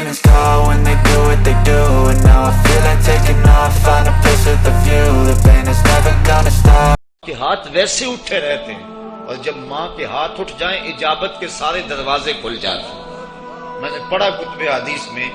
demons call when they do what they do. And now I feel like taking off, find a place with a view. The pain is never gonna stop. کہ ہاتھ ویسے اٹھے رہتے ہیں اور جب ماں کے ہاتھ اٹھ جائیں اجابت کے سارے دروازے کھل جاتے ہیں. میں نے پڑھا کتب حدیث میں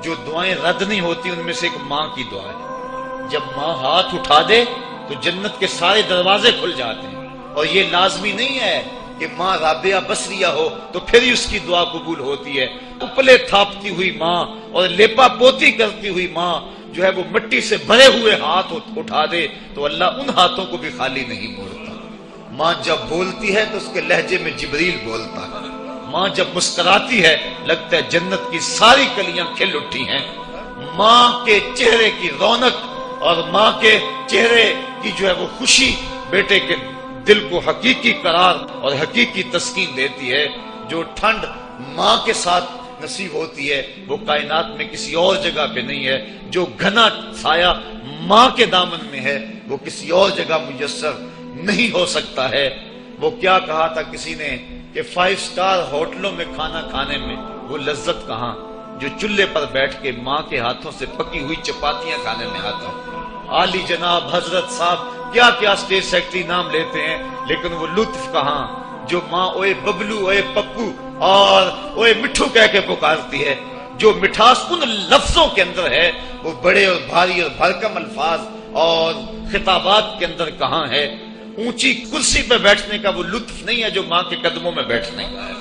جو دعائیں رد نہیں ہوتی ان میں سے ایک ماں کی دعا ہے. جب ماں ہاتھ اٹھا دے تو جنت کے سارے دروازے کھل جاتے ہیں. اور یہ لازمی نہیں ہے کہ ماں رابعہ بصریہ ہو تو پھر ہی اس کی دعا قبول ہوتی ہے. اپلے تھاپتی ہوئی ماں اور لیپا پوتی کرتی ہوئی ماں جو ہے وہ مٹی سے بھرے ہوئے ہاتھ اٹھا دے تو اللہ ان ہاتھوں کو بھی خالی نہیں موڑتا. ماں جب بولتی ہے تو اس کے لہجے میں جبریل بولتا ہے. ماں جب مسکراتی ہے لگتا ہے جنت کی ساری کلیاں کھل اٹھی ہیں. ماں کے چہرے کی رونق اور ماں کے چہرے کی جو ہے وہ خوشی بیٹے کے دل کو حقیقی قرار اور حقیقی تسکین دیتی ہے. جو ٹھنڈ ماں کے ساتھ نصیب ہوتی ہے وہ کائنات میں کسی اور جگہ پہ نہیں ہے. جو گھنا سایہ ماں کے دامن میں ہے وہ کسی اور جگہ میسر نہیں ہو سکتا ہے. وہ کیا کہا تھا کسی نے کہ 5 سٹار ہوٹلوں میں کھانا کھانے میں وہ لذت کہاں جو چولہے پر بیٹھ کے ماں کے ہاتھوں سے پکی ہوئی چپاتیاں کھانے میں آتا ہے. عالی جناب حضرت صاحب کیا کیا اسٹیٹ سیکرٹری نام لیتے ہیں لیکن وہ لطف کہاں جو ماں اوے ببلو اوے پپو اور اوے مٹھو کہہ کے پکارتی ہے. جو مٹھاس ان لفظوں کے اندر ہے وہ بڑے اور بھاری اور بھرکم الفاظ اور خطابات کے اندر کہاں ہے. اونچی کرسی پہ بیٹھنے کا وہ لطف نہیں ہے جو ماں کے قدموں میں بیٹھنے کا ہے.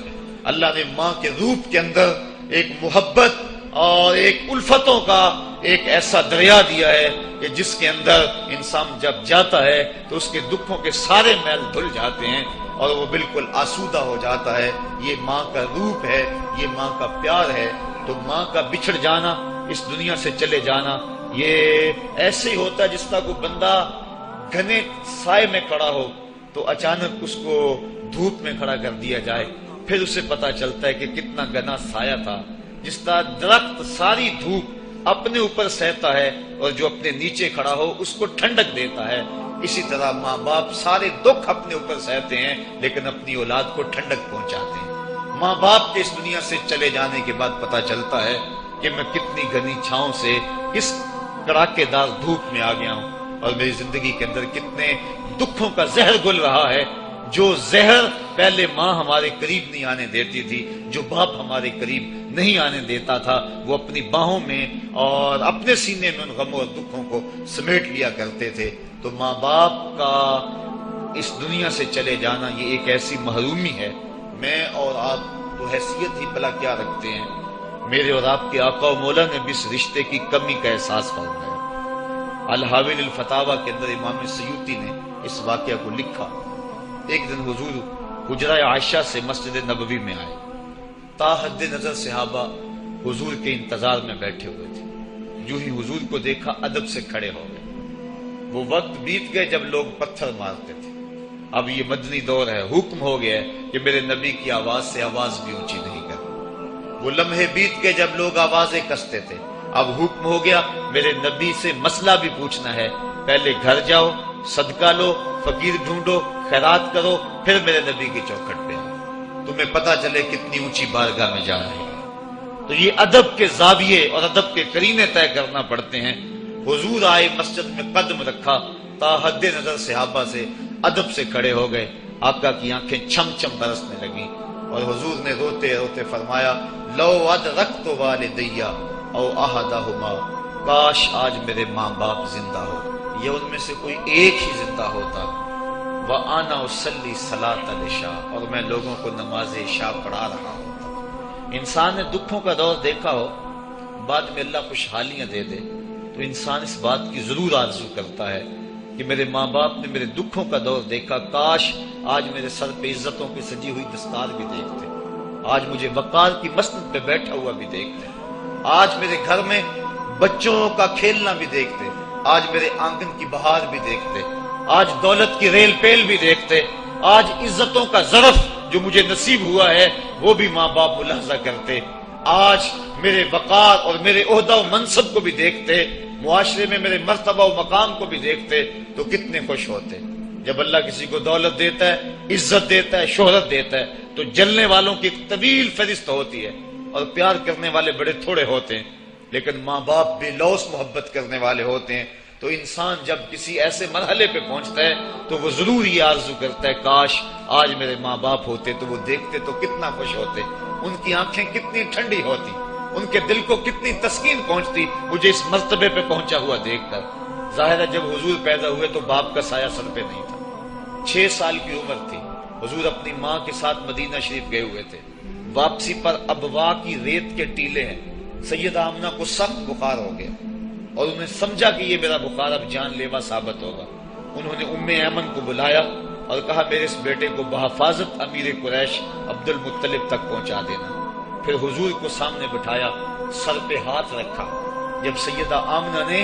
اللہ نے ماں کے روپ کے اندر ایک محبت اور ایک الفتوں کا ایک ایسا دریا دیا ہے کہ جس کے اندر انسان جب جاتا ہے تو اس کے دکھوں کے سارے میل دھل جاتے ہیں اور وہ بالکل آسودہ ہو جاتا ہے. یہ ماں کا روپ ہے, یہ ماں کا پیار ہے. تو ماں کا بچھڑ جانا, اس دنیا سے چلے جانا, یہ ایسے ہی ہوتا ہے جس طرح کوئی بندہ گھنے سائے میں کھڑا ہو تو اچانک اس کو دھوپ میں کھڑا کر دیا جائے, پھر اسے پتا چلتا ہے کہ کتنا گھنا سایہ تھا. جس طرح درخت ساری دھوپ اپنے اوپر سہتا ہے اور جو اپنے نیچے کھڑا ہو اس کو ٹھنڈک دیتا ہے, اسی طرح ماں باپ سارے دکھ اپنے اوپر سہتے ہیں لیکن اپنی اولاد کو ٹھنڈک پہنچاتے ہیں. ماں باپ کے اس دنیا سے چلے جانے کے بعد پتا چلتا ہے کہ میں کتنی گھنی چھاؤں سے کس کڑاکے دار دھوپ میں آ گیا ہوں اور میری زندگی کے اندر کتنے دکھوں کا زہر گل رہا ہے. جو زہر پہلے ماں ہمارے قریب نہیں آنے دیتی تھی, جو باپ ہمارے قریب نہیں آنے دیتا تھا, وہ اپنی باہوں میں اور اپنے سینے میں ان غموں اور دکھوں کو سمیٹ لیا کرتے تھے. تو ماں باپ کا اس دنیا سے چلے جانا یہ ایک ایسی محرومی ہے. میں اور آپ تو حیثیت ہی بلا کیا رکھتے ہیں, میرے اور آپ کے آقا و مولا نے بھی اس رشتے کی کمی کا احساس فرمایا. الحاویل الفتاوی کے اندر امام سیوطی نے اس واقعہ کو لکھا. ایک دن حضور حجرہ عائشہ سے مسجد نبوی میں آئے. تا حد نظر صحابہ حضور کے انتظار میں بیٹھے ہوئے تھے. جو ہی حضور کو دیکھا ادب سے کھڑے ہو گئے. وہ وقت بیت گئے جب لوگ پتھر مارتے تھے. اب یہ مدنی دور ہے, حکم ہو گیا ہے کہ میرے نبی کی آواز سے آواز بھی اونچی نہیں کرنی. وہ لمحے بیت گئے جب لوگ آوازیں کستے تھے. اب حکم ہو گیا میرے نبی سے مسئلہ بھی پوچھنا ہے, پہلے گھر جاؤ, صدقہ لو, فقیر ڈھونڈو, خیرات کرو, پھر میرے نبی کی چوکھٹ پہ آؤ, تمہیں پتا چلے کتنی اونچی بارگاہ میں جا رہے ہیں. تو یہ ادب کے زاویے اور ادب کے قرینے طے کرنا پڑتے ہیں. حضور آئے, مسجد میں قدم رکھا, تا حد نظر صحابہ سے ادب سے کھڑے ہو گئے. آقا کی آنکھیں چھم چھم برسنے لگیں اور حضور نے روتے روتے فرمایا لو ادرکت والدیہ او احدہما, کاش آج میرے ماں باپ زندہ ہو یا ان میں سے کوئی ایک ہی زندہ ہوتا. وَأَنَا أُصَلِّي صَلَاةَ الْعِشَاءِ, اور میں لوگوں کو نماز عشاء پڑھا رہا ہوتا. انسان نے دکھوں کا دور دیکھا ہو, بعد میں اللہ خوشحالیاں دے دے تو انسان اس بات کی ضرور آرزو کرتا ہے کہ میرے ماں باپ نے میرے دکھوں کا دور دیکھا, کاش آج میرے سر پہ عزتوں کی سجی ہوئی دستار بھی دیکھتے, آج مجھے وقار کی مسند پہ بیٹھا ہوا بھی دیکھتے, آج میرے گھر میں بچوں کا کھیلنا بھی دیکھتے, آج میرے آنگن کی بہار بھی دیکھتے, آج دولت کی ریل پیل بھی دیکھتے, آج عزتوں کا ظرف جو مجھے نصیب ہوا ہے وہ بھی ماں باپ ملاحظہ کرتے, آج میرے وقار اور میرے عہدہ و منصب کو بھی دیکھتے, معاشرے میں میرے مرتبہ و مقام کو بھی دیکھتے, تو کتنے خوش ہوتے. جب اللہ کسی کو دولت دیتا ہے, عزت دیتا ہے, شہرت دیتا ہے, تو جلنے والوں کی ایک طویل فہرست ہوتی ہے. اور پیار کرنے والے بڑے تھوڑے ہوتے ہیں، لیکن ماں باپ بے لوث محبت کرنے والے ہوتے ہیں۔ تو انسان جب کسی ایسے مرحلے پہ پہنچتا ہے تو وہ ضرور یہ آرزو کرتا ہے کاش آج میرے ماں باپ ہوتے تو وہ دیکھتے تو کتنا خوش ہوتے، ان کی آنکھیں کتنی ٹھنڈی ہوتی، ان کے دل کو کتنی تسکین پہنچتی مجھے اس مرتبے پہ پہنچا ہوا دیکھ کر۔ ظاہر ہے جب حضور پیدا ہوئے تو باپ کا سایہ سر پہ نہیں تھا، 6 سال کی عمر تھی، حضور اپنی ماں کے ساتھ مدینہ شریف گئے ہوئے تھے۔ واپسی پر ابوا کی ریت کے ٹیلے ہیں، سیدہ آمنہ کو سخت بخار ہو گیا اور انہیں سمجھا کہ یہ میرا بخار اب جان لیوا ثابت ہوگا۔ انہوں نے ام ایمن کو بلایا اور کہا میرے اس بیٹے کو بحفاظت امیر قریش عبد المطلب تک پہنچا دینا۔ پھر حضور کو سامنے بٹھایا، سر پہ ہاتھ رکھا۔ جب سیدہ آمنہ نے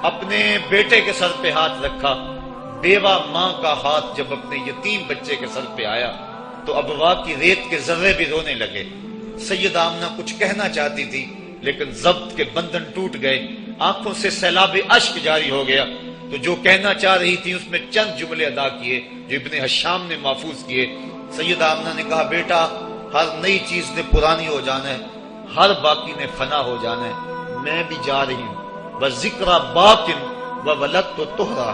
اپنے بیٹے کے سر پہ ہاتھ رکھا، بیوہ ماں کا ہاتھ جب اپنے یتیم بچے کے سر پہ آیا تو ابوا کی ریت کے ذرے بھی رونے لگے۔ سیدہ آمنہ کچھ کہنا چاہتی تھی لیکن ضبط کے بندھن ٹوٹ گئے، آنکھوں سے سیلاب اشک جاری ہو گیا، تو جو کہنا چاہ رہی تھی اس میں چند جملے ادا کیے جو ابن حشام نے محفوظ کیے۔ سیدہ آمنہ نے کہا بیٹا ہر نئی چیز نے پرانی ہو جانا ہے، ہر باقی نے فنا ہو جانا ہے، میں بھی جا رہی ہوں، بس ذکر باقن و ولد تو تہرا،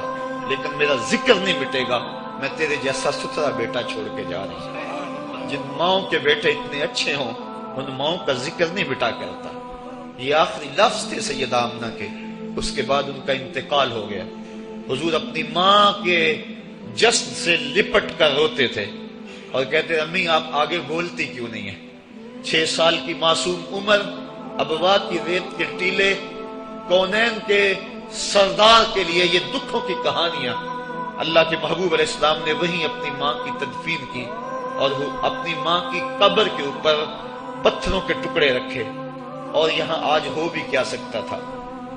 لیکن میرا ذکر نہیں مٹے گا، میں تیرے جیسا ستھرا بیٹا چھوڑ کے جا رہی ہوں۔ جن ماؤں کے بیٹے اتنے اچھے ہوں ان ماؤں کا ذکر نہیں مٹا کرتا۔ یہ آخری لفظ تھے سیدہ آمنہ کے، اس کے بعد ان کا انتقال ہو گیا۔ حضور اپنی ماں کے جسد سے لپٹ کر روتے تھے اور کہتے امی آپ آگے بولتی کیوں نہیں ہیں؟ 6 سال کی معصوم عمر، ابوا کی ریت کے ٹیلے، کونین کے سردار کے لیے یہ دکھوں کی کہانیاں۔ اللہ کے محبوب علیہ السلام نے وہیں اپنی ماں کی تدفین کی اور وہ اپنی ماں کی قبر کے اوپر پتھروں کے ٹکڑے رکھے، اور یہاں آج ہو بھی کیا سکتا تھا۔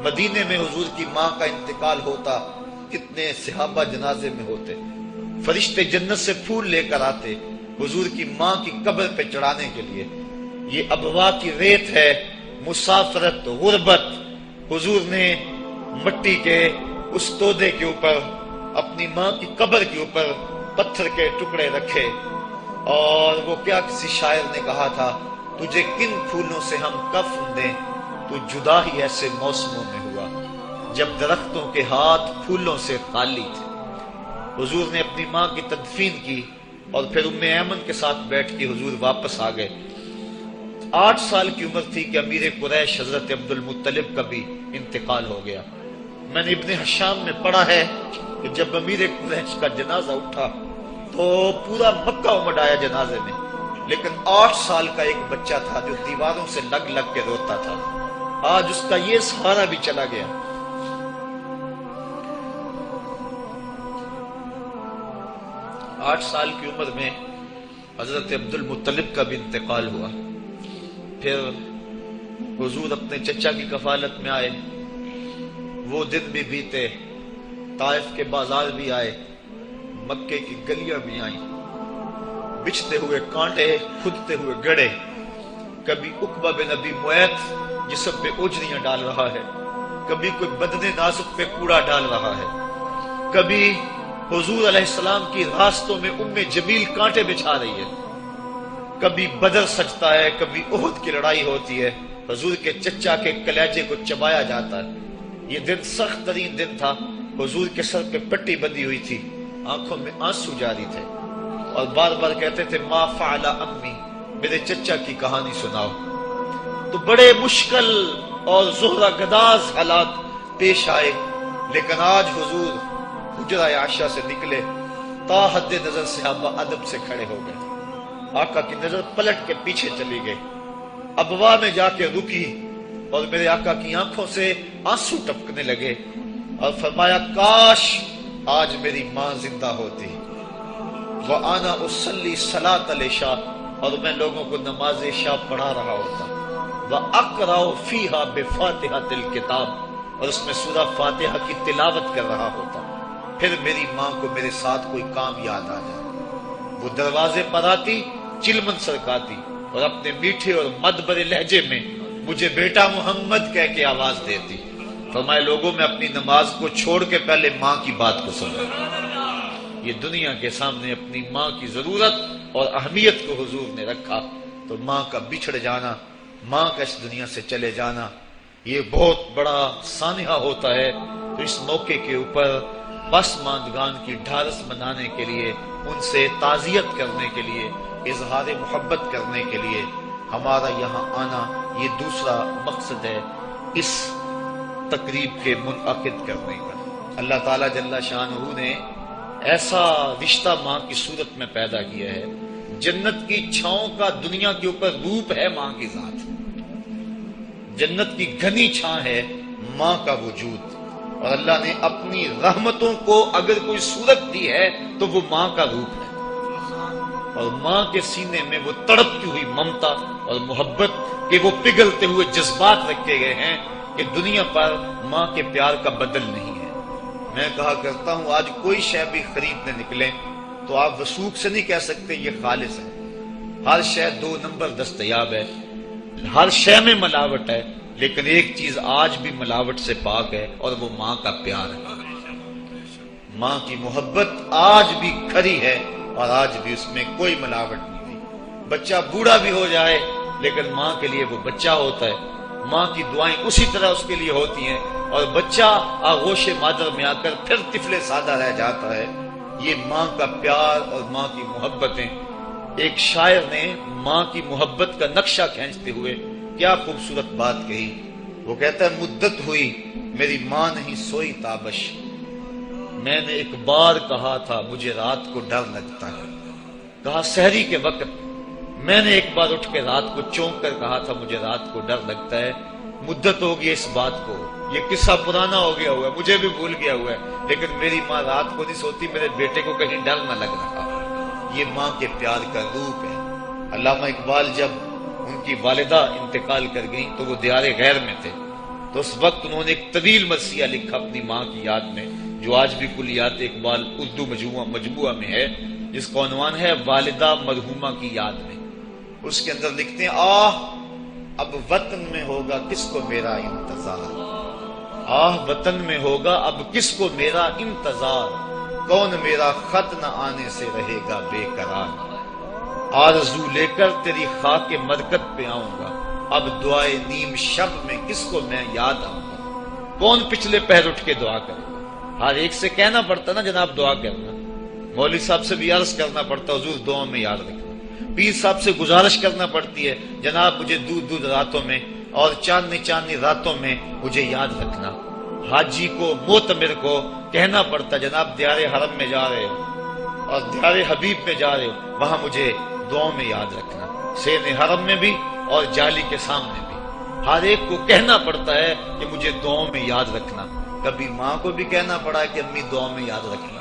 مدینے میں حضور کی ماں کا انتقال ہوتا، کتنے صحابہ جنازے میں ہوتے، فرشتے جنت سے پھول لے کر آتے حضور کی ماں کی قبر پہ چڑھانے کے لیے۔ یہ ابوا کی ریت ہے، مسافرت، غربت۔ حضور نے مٹی کے اس تودے کے اوپر اپنی ماں کی قبر کے اوپر پتھر کے ٹکڑے رکھے، اور وہ کیا کسی شاعر نے کہا تھا تجھے کن پھولوں سے ہم کفن دیں، تو جدا ہی ایسے موسموں میں ہوا جب درختوں کے ہاتھ پھولوں سے خالی تھے۔ حضور نے اپنی ماں کی تدفین کی اور پھر ام ایمن کے ساتھ بیٹھ کے حضور واپس آ گئے۔ 8 سال کی عمر تھی کہ امیر قریش حضرت عبد المطلب کا بھی انتقال ہو گیا۔ میں نے ابن حشام میں پڑھا ہے کہ جب امیر قریش کا جنازہ اٹھا تو پورا مکہ امڈ آیا جنازے میں، لیکن 8 سال کا ایک بچہ تھا جو دیواروں سے لگ لگ کے روتا تھا، آج اس کا یہ سہارا بھی چلا گیا۔ 8 سال کی عمر میں حضرت عبد المطلب کا بھی انتقال ہوا۔ پھر حضور اپنے چچا کی کفالت میں آئے، وہ دن بھی بیتے، طائف کے بازار بھی آئے، مکے کی گلیاں بھی آئیں، بچھتے ہوئے کانٹے، کھدتے ہوئے گڑے، کبھی عقبہ بن ابی معیط جسم پہ اوجریاں ڈال رہا ہے، کبھی کوئی بدن نازک پہ کوڑا ڈال رہا ہے، کبھی حضور علیہ السلام کی راستوں میں جمیل کانٹے بچھا رہی ہے، کبھی بدر سجتا ہے، کبھی احد کی لڑائی ہوتی ہے، حضور کے چچا کے کلیجے کو چبایا جاتا ہے۔ یہ دن سخت ترین دن تھا، حضور کے سر پہ پٹی بندھی ہوئی تھی، آنکھوں میں آنسو جاری تھے اور بار بار کہتے تھے ما فعل امی، میرے چچا کی کہانی سناؤ۔ تو بڑے مشکل اور زہرہ گداز حالات پیش آئے، لیکن آج حضور حجرہ عائشہ سے نکلے، تا حد نظر صحابہ ادب سے کھڑے ہو گئے، آقا کی نظر پلٹ کے پیچھے چلی گئی، ابوا میں جا کے رکی اور میرے آقا کی آنکھوں سے آنسو ٹپکنے لگے اور فرمایا کاش آج میری ماں زندہ ہوتی، وَأَنَا أُصَلِّي صَلَاةَ الْعِشَاءِ، اور میں لوگوں کو نماز عشاء پڑھا رہا ہوتا، وَأَقْرَأُ فِيهَا بِفَاتِحَةِ الْكِتَابِ، اور اس میں سورہ فاتحہ کی تلاوت کر رہا ہوتا، پھر میری ماں کو میرے ساتھ کوئی کام یاد آ جائے، وہ دروازے پر آتی، چلمن سرکاتی اور اپنے میٹھے اور مدبر لہجے میں مجھے بیٹا محمد کہہ کے آواز دیتی، فرمائے لوگوں میں اپنی نماز کو چھوڑ کے پہلے ماں کی بات کو سنو۔ یہ دنیا کے سامنے اپنی ماں کی ضرورت اور اہمیت کو حضور نے رکھا، تو ماں کا بچھڑ جانا ماں کا اس دنیا سے چلے جانا یہ بہت بڑا سانحہ ہوتا ہے. تو اس موقع کے اوپر پسماندگان کی ڈھارس منانے کے لیے، ان سے تعزیت کرنے کے لیے، اظہار محبت کرنے کے لیے ہمارا یہاں آنا یہ دوسرا مقصد ہے اس تقریب کے منعقد کرنے کا. اللہ تعالیٰ جل شانہ نے ایسا رشتہ ماں کی صورت میں پیدا کیا ہے. جنت کی چھاؤں کا دنیا کے اوپر روپ ہے ماں کی ذات. جنت کی گھنی چھاں ہے ماں کا وجود. اور اللہ نے اپنی رحمتوں کو اگر کوئی صورت دی ہے تو وہ ماں کا روپ ہے. اور ماں کے سینے میں وہ تڑپتی ہوئی ممتا اور محبت کے وہ پگھلتے ہوئے جذبات رکھے گئے ہیں کہ دنیا پر ماں کے پیار کا بدل نہیں ہے. میں کہا کرتا ہوں آج کوئی شے بھی خریدنے نکلیں تو آپ وثوق سے نہیں کہہ سکتے یہ خالص ہے. ہر شے 2 نمبر دستیاب ہے، ہر شے میں ملاوٹ ہے، لیکن ایک چیز آج بھی ملاوٹ سے پاک ہے اور وہ ماں کا پیار ہے. ماں کی محبت آج بھی کھری ہے اور آج بھی اس میں کوئی ملاوٹ نہیں ہوئی. بچہ بوڑھا بھی ہو جائے لیکن ماں کے لیے وہ بچہ ہوتا ہے. ماں کی دعائیں اسی طرح اس کے لیے ہوتی ہیں اور بچہ آغوش مادر میں آ کر پھر طفل سادہ رہ جاتا ہے. یہ ماں کا پیار اور ماں کی محبتیں. ایک شاعر نے ماں کی محبت کا نقشہ کھینچتے ہوئے کیا خوبصورت بات کہی. وہ کہتا ہے مدت ہوئی میری ماں نہیں سوئی تابش، میں نے ایک بار کہا تھا مجھے رات کو ڈر لگتا ہے. کہا سحری کے وقت میں نے ایک بار اٹھ کے رات کو چونک کر کہا تھا مجھے رات کو ڈر لگتا ہے. مدت ہو گئی اس بات کو، یہ قصہ پرانا ہو گیا ہوا ہے، مجھے بھی بھول گیا ہوا ہے، لیکن میری ماں رات کو نہیں سوتی، میرے بیٹے کو کہیں ڈر نہ لگ رہا. یہ ماں کے پیار کا روپ ہے. علامہ اقبال جب ان کی والدہ انتقال کر گئیں تو وہ دیار غیر میں تھے، تو اس وقت انہوں نے ایک طویل مرثیہ لکھا اپنی ماں کی یاد میں، جو آج بھی کلیات اقبال اردو مجموعہ میں ہے، جس کا عنوان ہے والدہ مرحومہ کی یاد میں. اس کے اندر لکھتے ہیں آہ اب وطن میں ہوگا کس کو میرا انتظار، آہ وطن میں ہوگا اب کس کو میرا انتظار، کون میرا خط نہ آنے سے رہے گا بے قرار، آرزو لے کر تیری خاک مرکت پہ آؤں گا، اب دعائے نیم شب میں کس کو میں یاد آؤں گا. کون پچھلے پہر اٹھ کے دعا کرے گا. ہر ایک سے کہنا پڑتا نا جناب دعا کرنا، مولوی صاحب سے بھی عرض کرنا پڑتا حضور دعا میں یاد رکھنا، پیر صاحب سے گزارش کرنا پڑتی ہے جناب مجھے دودھ راتوں میں اور چاندنی راتوں میں مجھے یاد رکھنا. حاجی کو معتمر کو کہنا پڑتا جناب دیار حرم میں جا رہے ہو اور دیار حبیب میں جا رہے ہو وہاں مجھے دعاؤں میں یاد رکھنا، سین حرم میں بھی اور جالی کے سامنے بھی. ہر ایک کو کہنا پڑتا ہے کہ مجھے دعاؤں میں یاد رکھنا. کبھی ماں کو بھی کہنا پڑا ہے کہ امی دعاؤں میں یاد رکھنا.